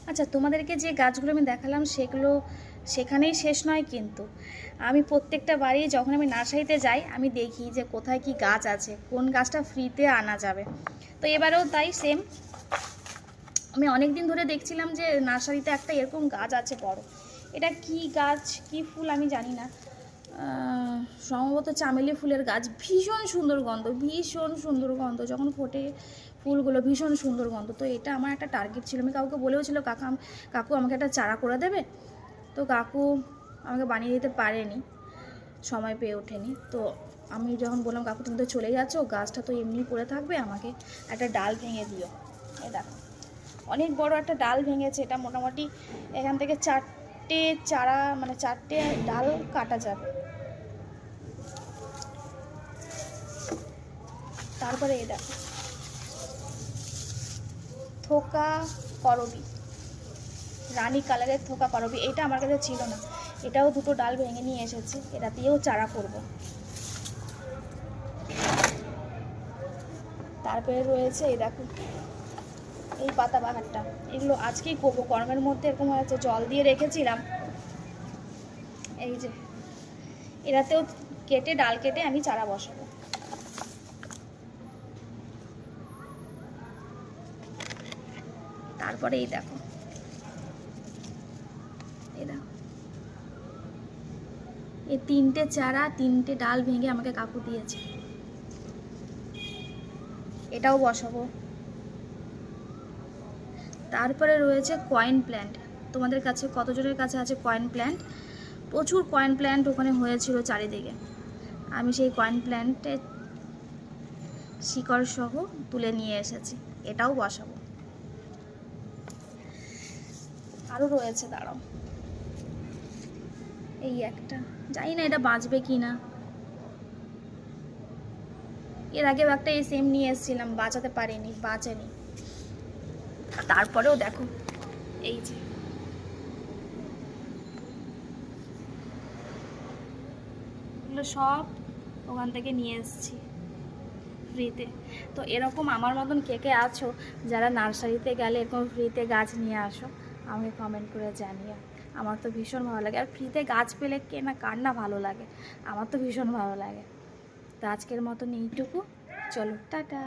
আচ্ছা, তোমাদেরকে যে গাছগুলো আমি দেখালাম সেগুলো সেখানেই শেষ নয় কিন্তু। আমি প্রত্যেকটা বাড়ি যখন আমি নার্সারিতে যাই আমি দেখি যে কোথায় কি গাছ আছে, কোন গাছটা ফ্রিতে আনা যাবে। তো এবারেও তাই সেম, আমি অনেক দিন ধরে দেখছিলাম যে নার্সারিতে একটা এরকম গাছ আছে বড়। এটা কি গাছ, কি ফুল আমি জানি না। সম্ভবত চামেলি ফুলের গাছ। ভীষণ সুন্দর গন্ধ, ভীষণ সুন্দর গন্ধ, যখন ফোটে ফুলগুলো ভীষণ সুন্দর গন্ধ। তো এটা আমার একটা টার্গেট ছিল, আমি কাউকে বলেও ছিল কাকু আমাকে একটা চারা করে দেবে। তো কাকু আমাকে বানিয়ে দিতে পারেনি, সময় পেয়ে ওঠেনি। তো আমি যখন বললাম কাকু তুমি তো চলে যাচ্ছো, গাছটা তো এমনি পড়ে থাকবে, আমাকে একটা ডাল ভেঙে দিও। এই দেখো অনেক বড় একটা ডাল ভেঙেছে। এটা মোটামুটি এখান থেকে 4টে চারা, মানে 4টে ডাল কাটা যাবে। তারপরে এই দেখো থোকা করবি, রানী কালারের থোকা করবি। এটা আমার কাছে ছিল না, এটাও 2টো ডাল ভেঙে নিয়ে এসেছি, এটাতেও চারা করব। তারপরে রয়েছে এই দেখো এই পাতাবাহারটা, এগুলো আজকেই করবো, গরমের মধ্যে এরকম হয়েছে, জল দিয়ে রেখেছিলাম। এই যে এটাতেও কেটে ডাল কেটে আমি চারা বসাবো। তারপরে এই দেখো এই 3টে চারা, 3টে ডাল ভেঙে আমাকে কাকু দিয়েছে, এটাও বসাবো। তারপরে রয়েছে কয়েন প্ল্যান্ট। তোমাদের কাছে কতজনের কাছে আছে কয়েন প্ল্যান্ট? প্রচুর কয়েন প্ল্যান্ট ওখানে হয়েছিল চারিদিকে। আমি সেই কয়েন প্ল্যান্টে শিকড় সহ তুলে নিয়ে এসেছি, এটাও বসাবো। আরও রয়েছে, দাঁড়াও, এই একটা, জানি না এটা বাঁচবে কি না। এর আগেও একটা এই সেম নিয়ে এসেছিলাম, বাঁচাতে পারিনি, বাঁচেনি। তারপরেও দেখো এই যে এগুলো সব ওখান থেকে নিয়ে এসেছি ফ্রিতে। তো এরকম আমার মতন কে কে আছো যারা নার্সারিতে গেলে এরকম ফ্রিতে গাছ নিয়ে আসো, আমাকে কমেন্ট করে জানিও। আমার তো ভীষণ ভালো লাগে, আর ফ্রিতে গাছ পেলে কে না কার না ভালো লাগে, আমার তো ভীষণ ভালো লাগে। তো আজকের মতন এইটুকু, চলো টাটা।